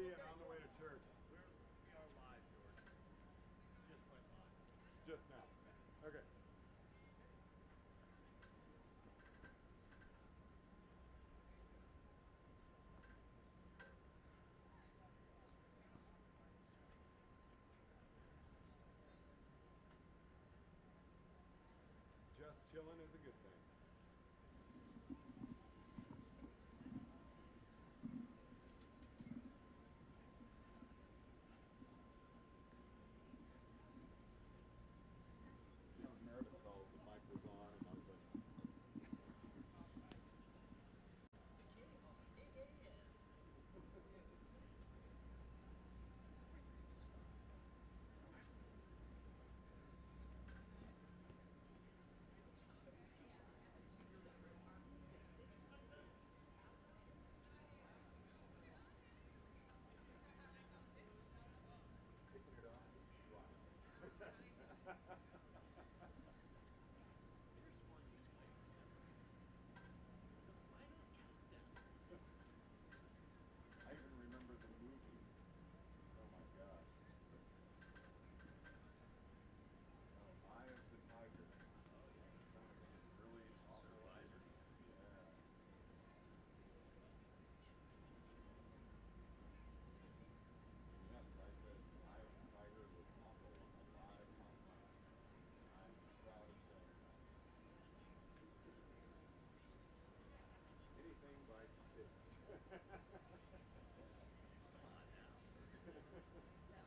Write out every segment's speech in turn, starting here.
empty and on the way to church. We are live, George. Just went live. Just now. Okay. Just chilling is a good thing. You know, Meredith called, the mic was on, and I was like, taking it off? Wow. Here's one you might fancy. The final countdown. I even remember the movie. Oh my God. Eye of the Tiger. Oh, yeah. Some of those really awful Survivor. movies. Yeah. And yes, I said Eye of the Tiger was awful on a live podcast. I'm proud of saying that. Anything by Stitch. Come on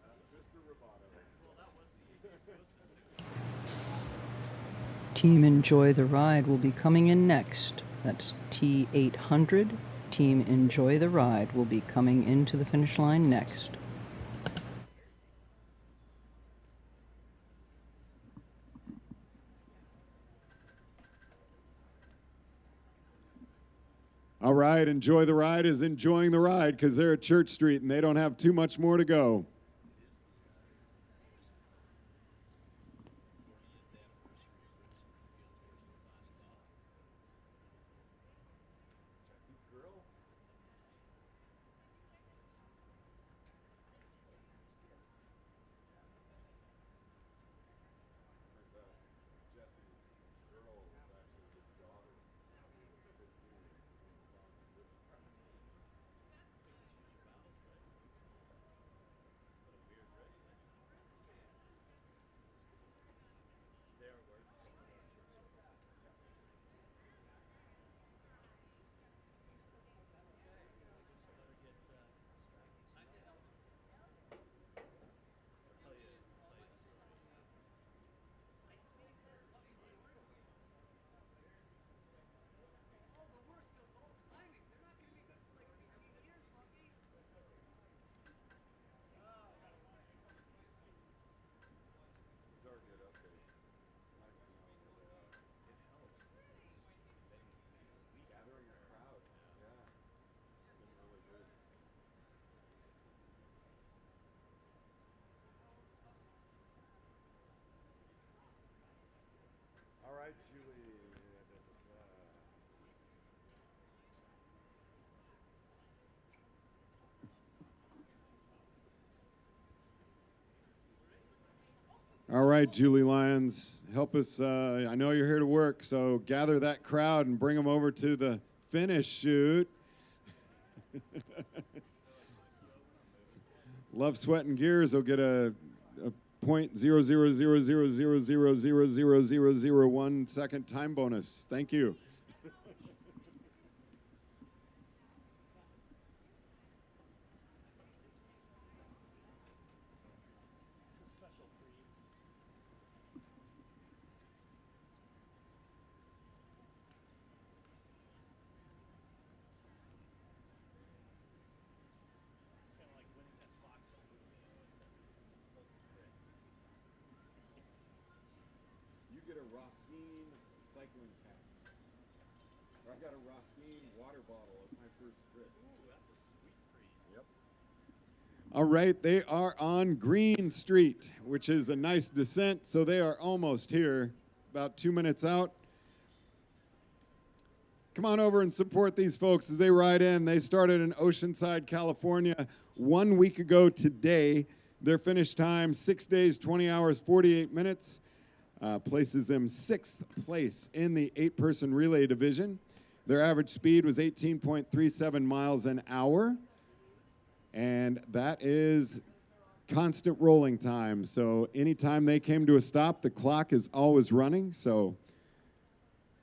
now. Mr. Roboto. Well, that was the East Coast of Stitch. Team Enjoy the Ride will be coming in next. That's T800. Team Enjoy the Ride will be coming into the finish line next. All right, Enjoy the Ride is enjoying the ride because they're at Church Street and they don't have too much more to go. All right, Julie. All right, Julie Lyons, help us. I know you're here to work, so gather that crowd and bring them over to the finish shoot. Love, Sweat, and Gears will get a .0000000000001 time bonus. Thank you. You get a Racine cycling pack. I got a Racine water bottle at my first crit. Ooh, that's a sweet treat. Yep. All right, they are on Green Street, which is a nice descent, so they are almost here, about 2 minutes out. Come on over and support these folks as they ride in. They started in Oceanside, California. 1 week ago today. Their finish time, 6 days, 20 hours, 48 minutes, places them 6th place in the 8-person relay division. Their average speed was 18.37 miles an hour, and that is constant rolling time. So anytime they came to a stop, the clock is always running. So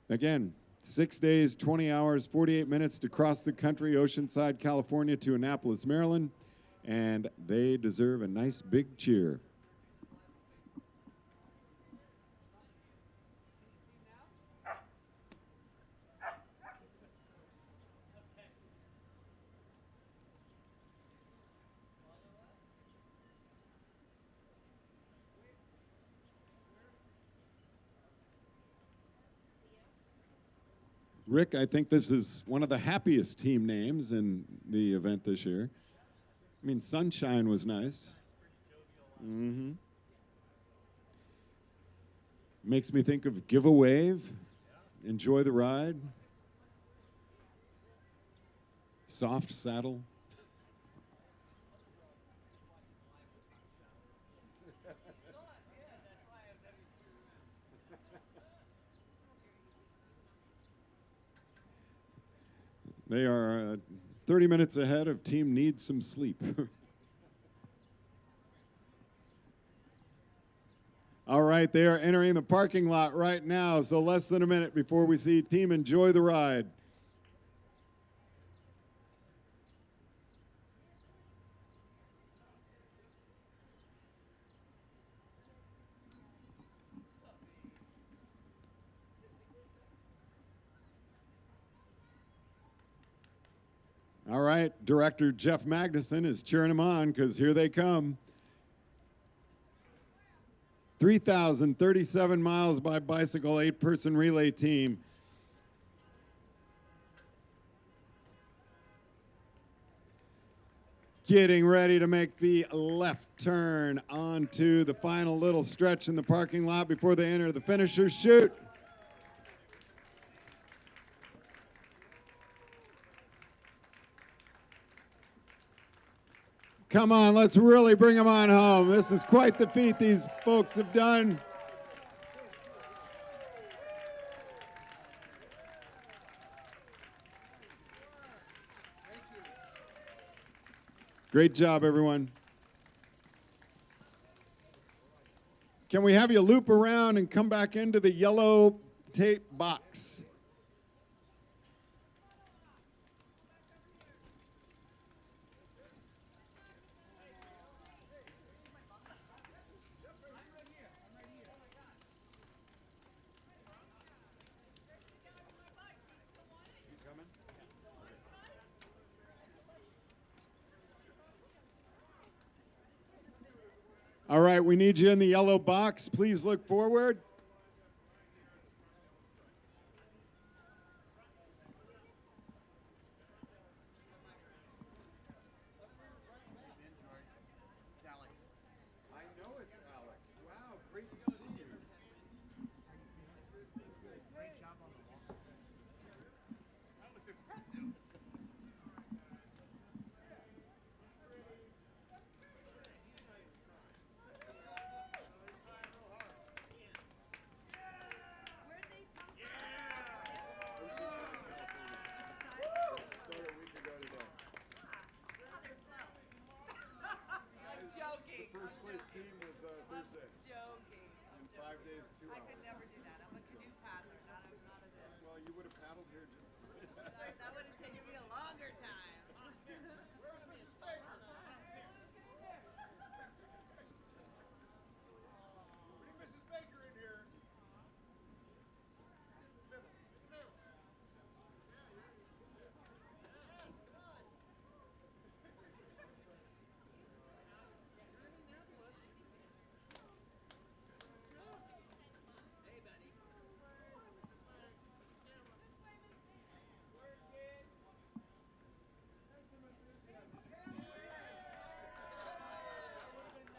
again, 6 days, 20 hours, 48 minutes to cross the country, Oceanside, California to Annapolis, Maryland, and they deserve a nice big cheer. Rick, I think this is one of the happiest team names in the event this year. I mean, Sunshine was nice. Mm-hmm. Makes me think of Give a Wave, Enjoy the Ride, Soft Saddle. They are 30 minutes ahead of Team Needs Some Sleep. All right, they are entering the parking lot right now, so less than a minute before we see Team Enjoy the Ride. All right, Director Jeff Magnuson is cheering them on because here they come. 3,037 miles by bicycle, 8-person relay team. Getting ready to make the left turn onto the final little stretch in the parking lot before they enter the finisher chute. Come on, let's really bring them on home. This is quite the feat these folks have done. Great job, everyone. Can we have you loop around and come back into the yellow tape box? All right, we need you in the yellow box. Please look forward. I know it's Alex. Wow, great to see you. Great job on the wall. That was impressive. First place team was Thursday. Joking. In 5 days, 2 hours. I could never do that. I'm a canoe paddler, not a this. Well, you would have paddled here just. That would have taken me a longer time. Where's Mrs. Baker? Bring Mrs. Baker in here.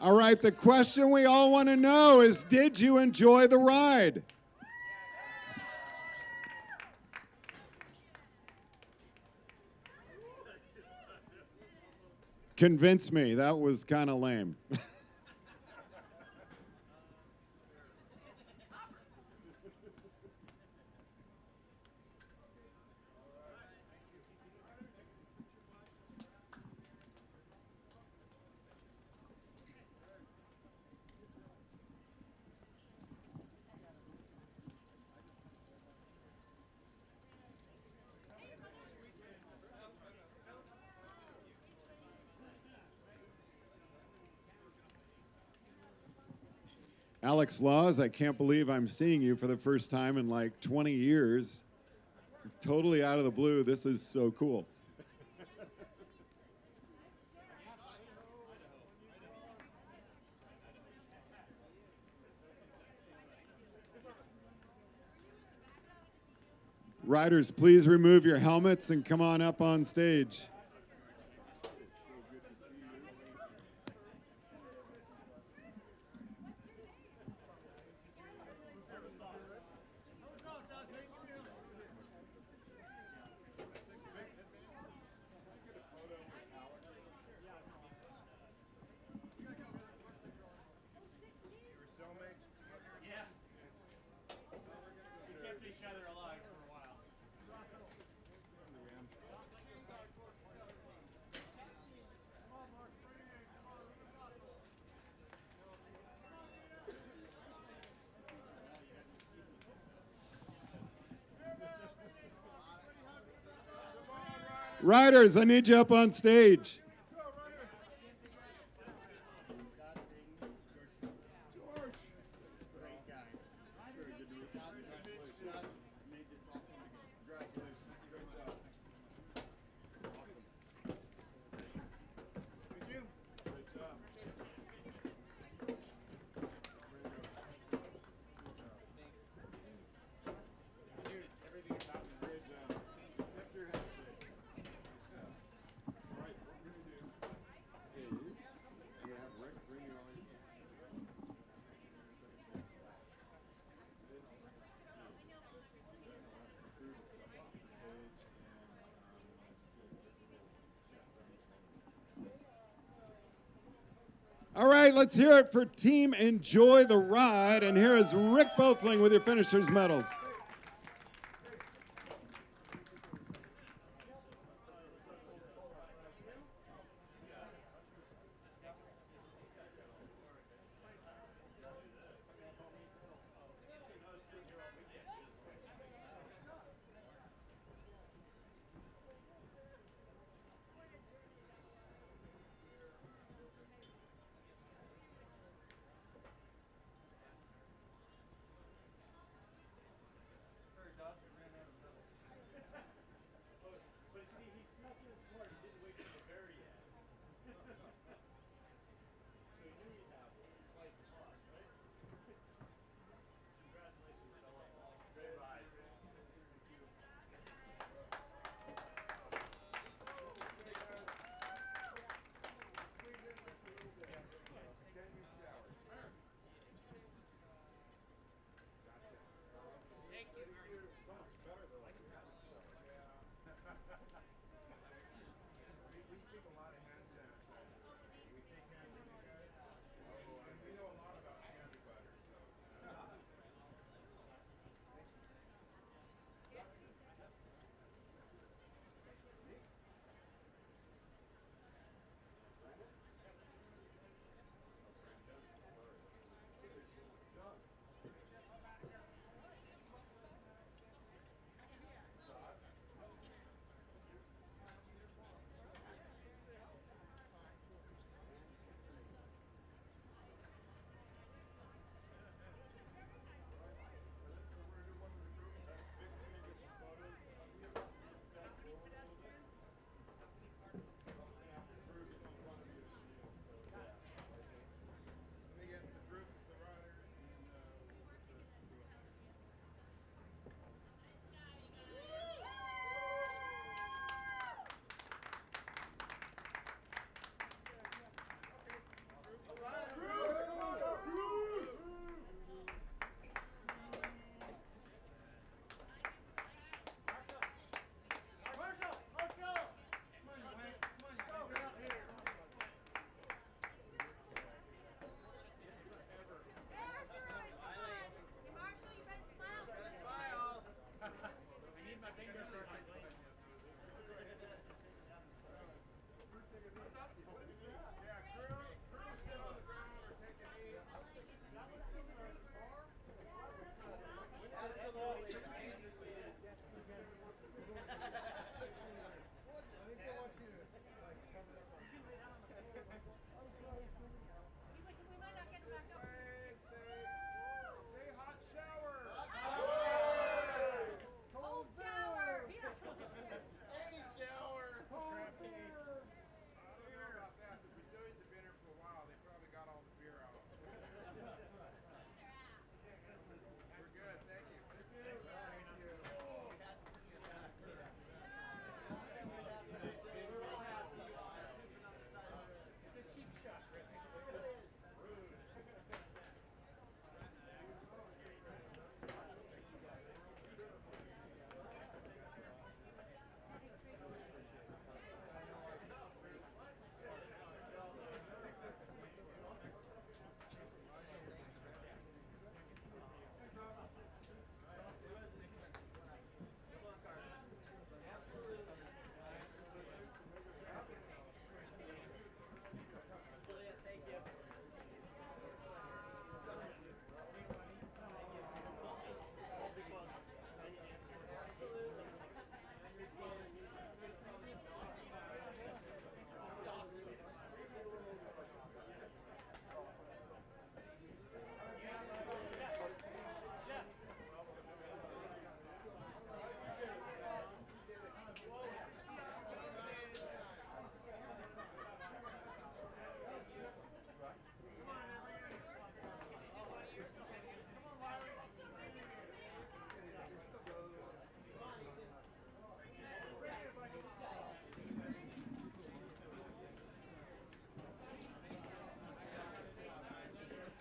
All right, the question we all want to know is, did you enjoy the ride? Convince me. That was kind of lame. Alex Laws, I can't believe I'm seeing you for the first time in like 20 years. Totally out of the blue. This is so cool. Riders, please remove your helmets and come on up on stage. We kept each other alive for a while. Riders, I need you up on stage. All right, let's hear it for Team Enjoy the Ride. And here is Rick Bothling with your finishers medals.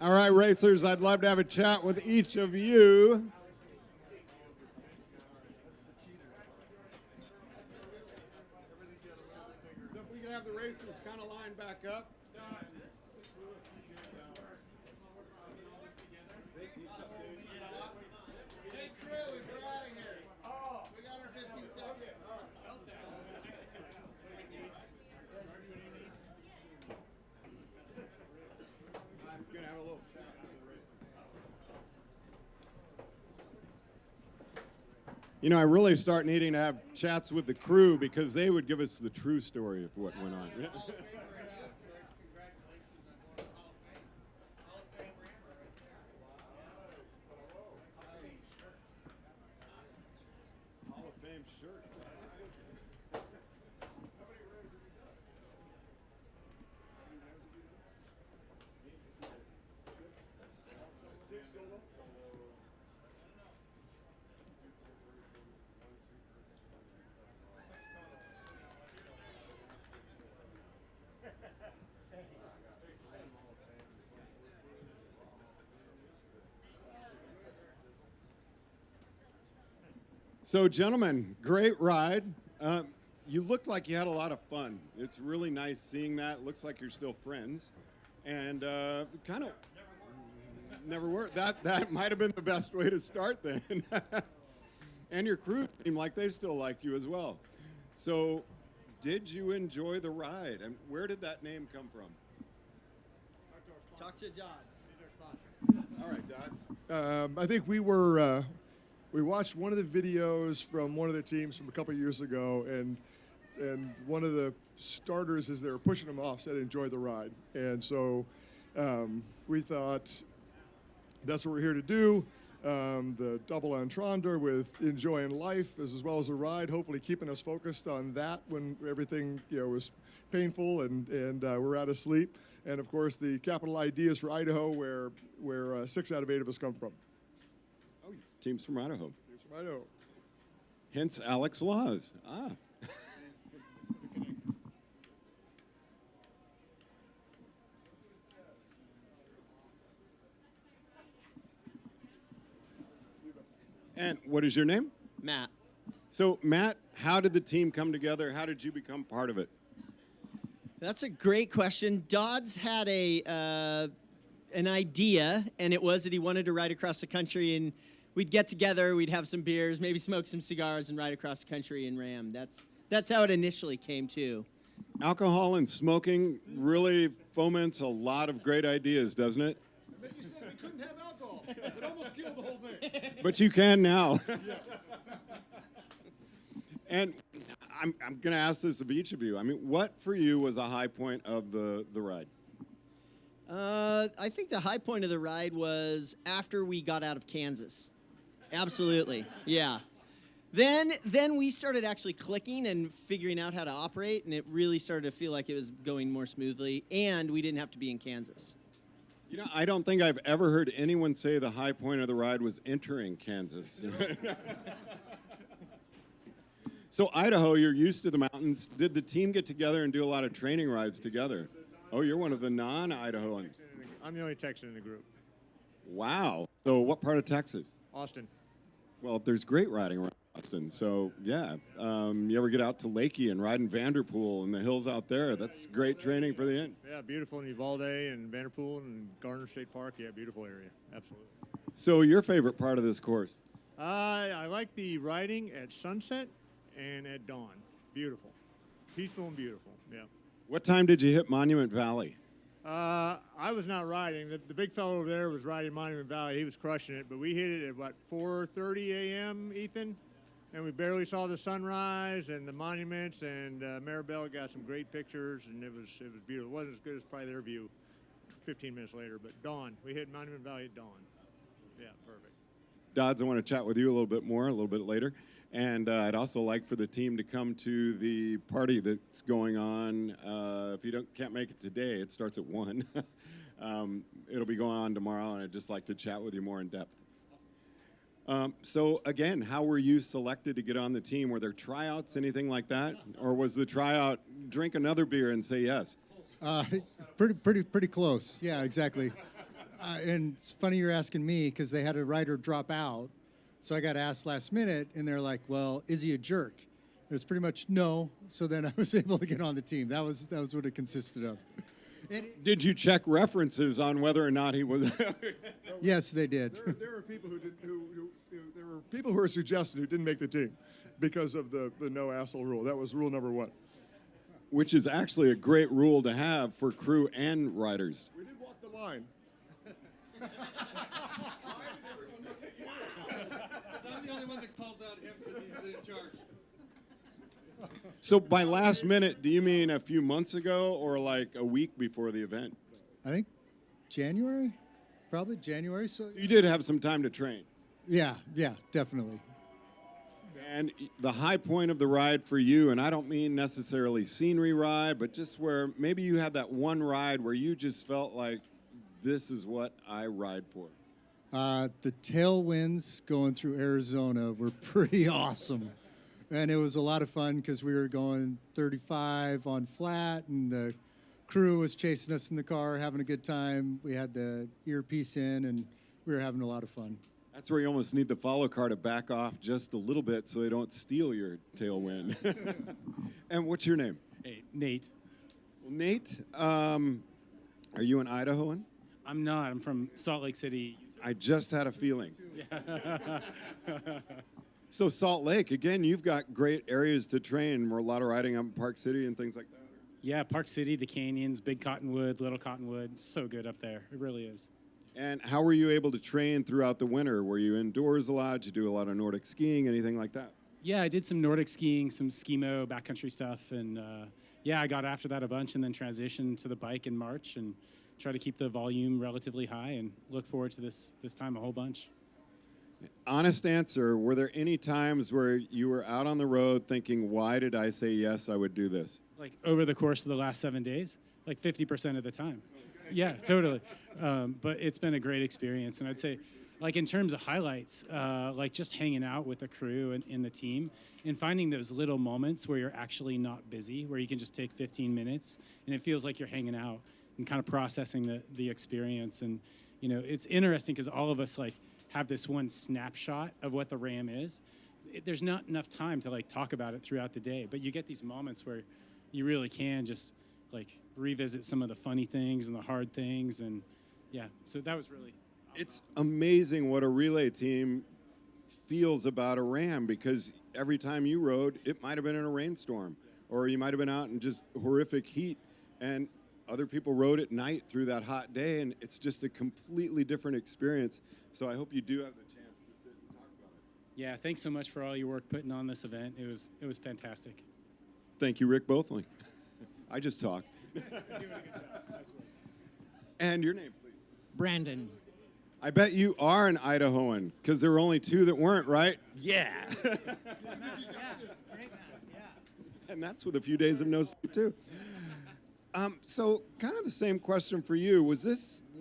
All right, racers, I'd love to have a chat with each of you. So if we could have the racers kind of line back up. Hey, crew, we're out of here. We got our 15 seconds. I'm going to have a little chat with the racers. You know, I really start needing to have chats with the crew because they would give us the true story of what went on. Hall of Fame shirt. How many rows have we done? Six solo? So, gentlemen, great ride. You looked like you had a lot of fun. It's really nice seeing that. It looks like you're still friends. And kind of never were. That might have been the best way to start then. And your crew seemed like they still like you as well. So, did you enjoy the ride? And where did that name come from? Talk to Dodds. All right, Dodds. I think we watched one of the videos from one of the teams from a couple of years ago, and one of the starters, as they were pushing them off, said enjoy the ride. And so we thought that's what we're here to do. The double entendre with enjoying life as well as the ride, hopefully keeping us focused on that when everything was painful and we're out of sleep. And of course the capital ideas for Idaho, where 6 out of 8 of us come from. Oh, teams from Idaho. Teams from Idaho. Hence Alex Laws. Ah. And what is your name? Matt. So, Matt, how did the team come together? How did you become part of it? That's a great question. Dodds had an idea, and it was that he wanted to ride across the country, and we'd get together, we'd have some beers, maybe smoke some cigars, and ride across the country in RAAM. That's how it initially came to. Alcohol and smoking really foments a lot of great ideas, doesn't it? But you said we couldn't have alcohol. It almost killed the whole thing. But you can now. Yes. And I'm going to ask this of each of you. I mean, what for you was a high point of the ride? I think the high point of the ride was after we got out of Kansas. Absolutely, yeah. Then we started actually clicking and figuring out how to operate, and it really started to feel like it was going more smoothly, and we didn't have to be in Kansas. You know, I don't think I've ever heard anyone say the high point of the ride was entering Kansas. So Idaho, you're used to the mountains. Did the team get together and do a lot of training rides together? Oh, you're one of the non-Idahoans. I'm the only Texan in the group. Wow. So what part of Texas? Austin. Well, there's great riding around Austin. So, yeah. You ever get out to Lakey and ride in Vanderpool and the hills out there? That's great training for the end. Yeah, beautiful in Uvalde and Vanderpool and Garner State Park. Yeah, beautiful area. Absolutely. So your favorite part of this course? I like the riding at sunset and at dawn. Beautiful. Peaceful and beautiful. Yeah. What time did you hit Monument Valley? I was not riding. The big fellow over there was riding Monument Valley. He was crushing it, but we hit it at, what, 4:30 a.m., Ethan? And we barely saw the sunrise and the monuments, and Maribel got some great pictures, and it was beautiful. It wasn't as good as probably their view 15 minutes later, but dawn. We hit Monument Valley at dawn. Yeah, perfect. Dodds, I want to chat with you a little bit more, a little bit later. And I'd also like for the team to come to the party that's going on. If you can't make it today, it starts at 1. It'll be going on tomorrow, and I'd just like to chat with you more in depth. So, again, how were you selected to get on the team? Were there tryouts, anything like that? Or was the tryout, drink another beer and say yes? Pretty close. Yeah, exactly. And it's funny you're asking me because they had a rider drop out. So I got asked last minute, and they're like, well, is he a jerk? And it's pretty much no. So then I was able to get on the team. That was what it consisted of. Did you check references on whether or not he was? Yes, they did. There were people who there were people who were suggested who didn't make the team because of the no asshole rule. That was rule number 1. Which is actually a great rule to have for crew and riders. We did walk the line. I'm the only one that calls out him because he's in charge. So by last minute, do you mean a few months ago or like a week before the event? I think January, probably January. So You did have some time to train. yeah, definitely. And the high point of the ride for you, and I don't mean necessarily scenery ride, but just where maybe you had that one ride where you just felt like this is what I ride for. The tailwinds going through Arizona were pretty awesome. And it was a lot of fun because we were going 35 on flat, and the crew was chasing us in the car, having a good time. We had the earpiece in, and we were having a lot of fun. That's where you almost need the follow car to back off just a little bit so they don't steal your tailwind. And what's your name? Hey, Nate. Well, Nate, are you an Idahoan? I'm not. I'm from Salt Lake City. I just had a feeling. Yeah. So Salt Lake, again, you've got great areas to train. We're a lot of riding up in Park City and things like that. Yeah, Park City, the canyons, Big Cottonwood, Little Cottonwood. It's so good up there. It really is. And how were you able to train throughout the winter? Were you indoors a lot? Did you do a lot of Nordic skiing, anything like that? Yeah, I did some Nordic skiing, some skimo, backcountry stuff. And yeah, I got after that a bunch and then transitioned to the bike in March and try to keep the volume relatively high and look forward to this time a whole bunch. Honest answer, were there any times where you were out on the road thinking, why did I say yes, I would do this? Like over the course of the last 7 days, like 50% of the time. Yeah, totally. But it's been a great experience. And I'd say, like in terms of highlights, like just hanging out with the crew and in the team and finding those little moments where you're actually not busy, where you can just take 15 minutes and it feels like you're hanging out and kind of processing the experience. And, you know, it's interesting because all of us like have this one snapshot of what the RAAM is. There's not enough time to like talk about it throughout the day, but you get these moments where you really can just like revisit some of the funny things and the hard things. And yeah, so that was really It's amazing what a relay team feels about a RAAM because every time you rode, it might have been in a rainstorm or you might have been out in just horrific heat and other people rode at night through that hot day and it's just a completely different experience. So I hope you do have the chance to sit and talk about it. Yeah, thanks so much for all your work putting on this event. It was fantastic. Thank you, Rick Bothling. I just talk. You're doing a good job. Nice work. And your name, please. Brandon. I bet you are an Idahoan because there were only 2 that weren't, right? Yeah. Yeah, great man. Yeah. And that's with a few days of no sleep, too. So kind of the same question for you.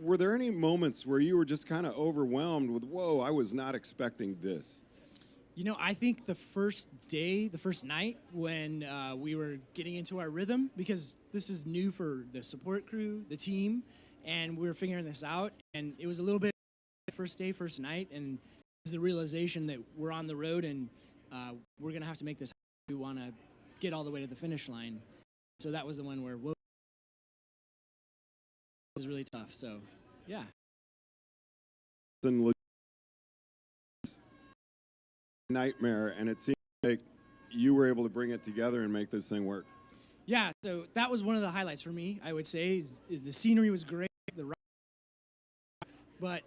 Were there any moments where you were just kind of overwhelmed with, whoa, I was not expecting this? You know, I think the first day, the first night when we were getting into our rhythm, because this is new for the support crew, the team, and we were figuring this out, and it was a little bit first day, first night, and it was the realization that we're on the road and we're going to have to make this happen. We want to get all the way to the finish line. So that was the one where, whoa, it was really tough. So, yeah. Nightmare, and it seemed like you were able to bring it together and make this thing work. Yeah, so that was one of the highlights for me, I would say. The scenery was great, but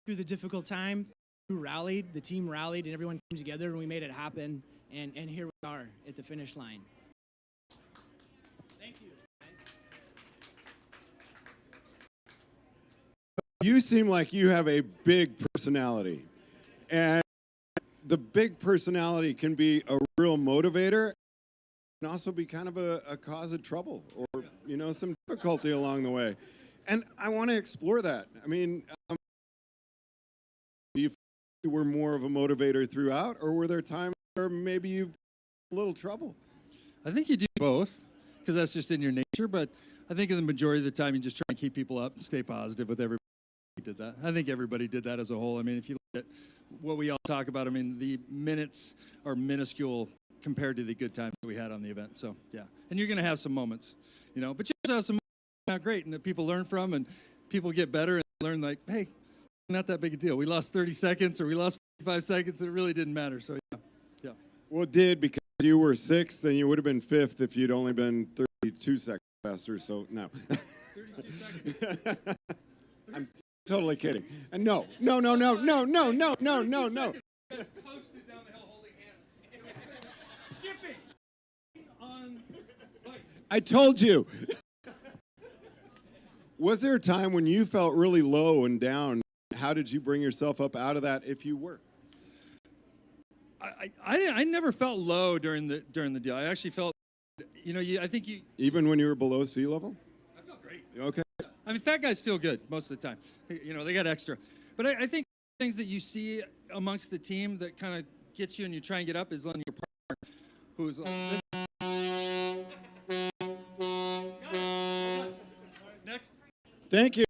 through the difficult time, the team rallied, and everyone came together, and we made it happen, and here we are at the finish line. Thank you, guys. You seem like you have a big personality, and the big personality can be a real motivator and also be kind of a cause of trouble or, you know, some difficulty along the way. And I want to explore that. I mean, do you feel you were more of a motivator throughout, or were there times where maybe you had a little trouble? I think you do both because that's just in your nature, but I think in the majority of the time you just try and keep people up and stay positive with everybody. did that. I think everybody did that as a whole. I mean, if you look at what we all talk about, I mean, the minutes are minuscule compared to the good times we had on the event. So, yeah. And you're going to have some moments, you know, but you also have some moments that are not great and that people learn from and people get better and learn like, hey, not that big a deal. We lost 30 seconds or we lost 45 seconds. It really didn't matter. So, yeah. Yeah. Well, it did because you were sixth and you would have been fifth if you'd only been 32 seconds faster. So, no. 32 seconds. I'm totally kidding. And no. Guys coasted down the hill holding hands. Skipping on bikes. I told you. Was there a time when you felt really low and down? How did you bring yourself up out of that if you were? I never felt low during the deal. I actually felt, you know, I think you. Even when you were below sea level? I felt great. Okay. I mean, fat guys feel good most of the time. You know, they got extra. But I think things that you see amongst the team that kind of get you and you try and get up is on your partner, who's next. Thank you.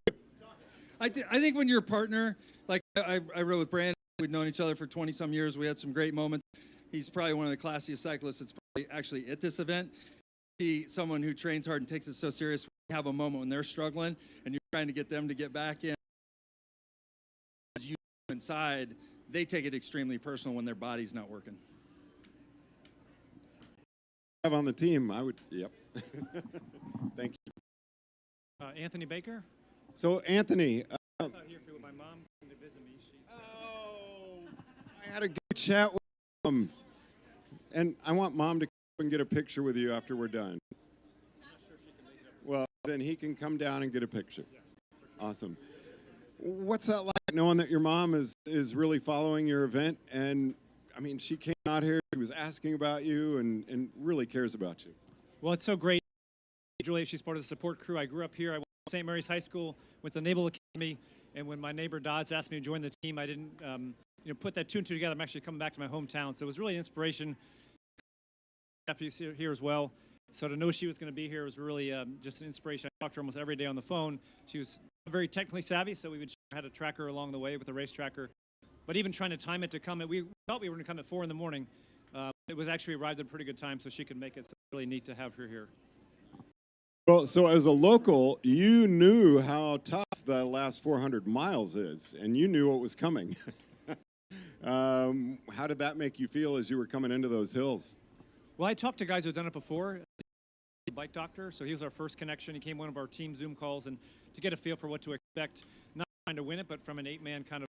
I think when you're a partner, like I rode with Brandon, we'd known each other for 20-some years. We had some great moments. He's probably one of the classiest cyclists that's probably actually at this event. He's someone who trains hard and takes it so serious. We have a moment when they're struggling and you're trying to get them to get back in. As you inside, they take it extremely personal when their body's not working. Have on the team, I would, yep. Thank you. Anthony Baker. So, Anthony. Out here for my mom came to visit me. I had a good chat with him. And I want Mom to come and get a picture with you after we're done. Well, then he can come down and get a picture. Awesome. What's that like, knowing that your mom is really following your event? And, I mean, she came out here, she was asking about you and really cares about you. Well, it's so great. Julia, she's part of the support crew. I grew up here. I went to St. Mary's High School with the Naval Academy. And when my neighbor Dodds asked me to join the team, I didn't put that two and two together. I'm actually coming back to my hometown. So it was really an inspiration. After you here as well. So to know she was going to be here was really just an inspiration. I talked to her almost every day on the phone. She was very technically savvy, so we had to track her along the way with the race tracker. But even trying to time it to come, we thought we were going to come at 4 in the morning. It was actually arrived at a pretty good time, so she could make it. So it's really neat to have her here. Well, so as a local, you knew how tough the last 400 miles is, and you knew what was coming. How did that make you feel as you were coming into those hills? Well, I talked to guys who've done it before. Bike doctor, so he was our first connection. He came one of our team Zoom calls, and to get a feel for what to expect, not trying to win it, but from an 8-man kind of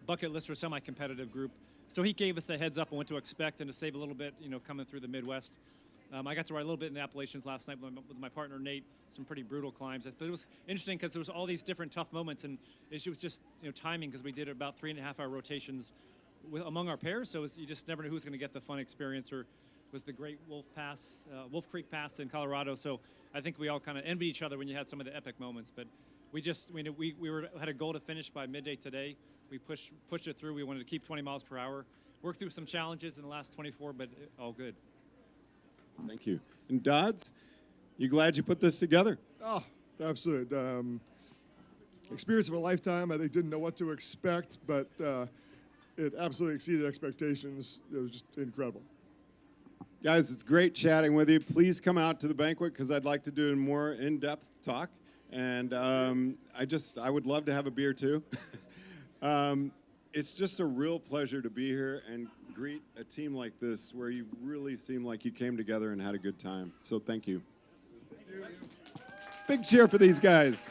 bucket list or semi-competitive group. So he gave us the heads up on what to expect and to save a little bit, coming through the Midwest. I got to ride a little bit in the Appalachians last night with my partner Nate, some pretty brutal climbs. But it was interesting because there was all these different tough moments, and it was just timing because we did about 3.5-hour rotations among our pairs, so you just never knew who was going to get the fun experience. Or was the Great Wolf Creek Pass in Colorado. So I think we all kind of envied each other when you had some of the epic moments. But we had a goal to finish by midday today. We pushed it through. We wanted to keep 20 miles per hour. Worked through some challenges in the last 24, but all good. Thank you. And Dodds, you glad you put this together? Oh, absolutely. Experience of a lifetime. I think didn't know what to expect, but it absolutely exceeded expectations. It was just incredible. Guys, it's great chatting with you. Please come out to the banquet because I'd like to do a more in-depth talk. And I would love to have a beer too. It's just a real pleasure to be here and greet a team like this where you really seem like you came together and had a good time. So thank you. Big cheer for these guys.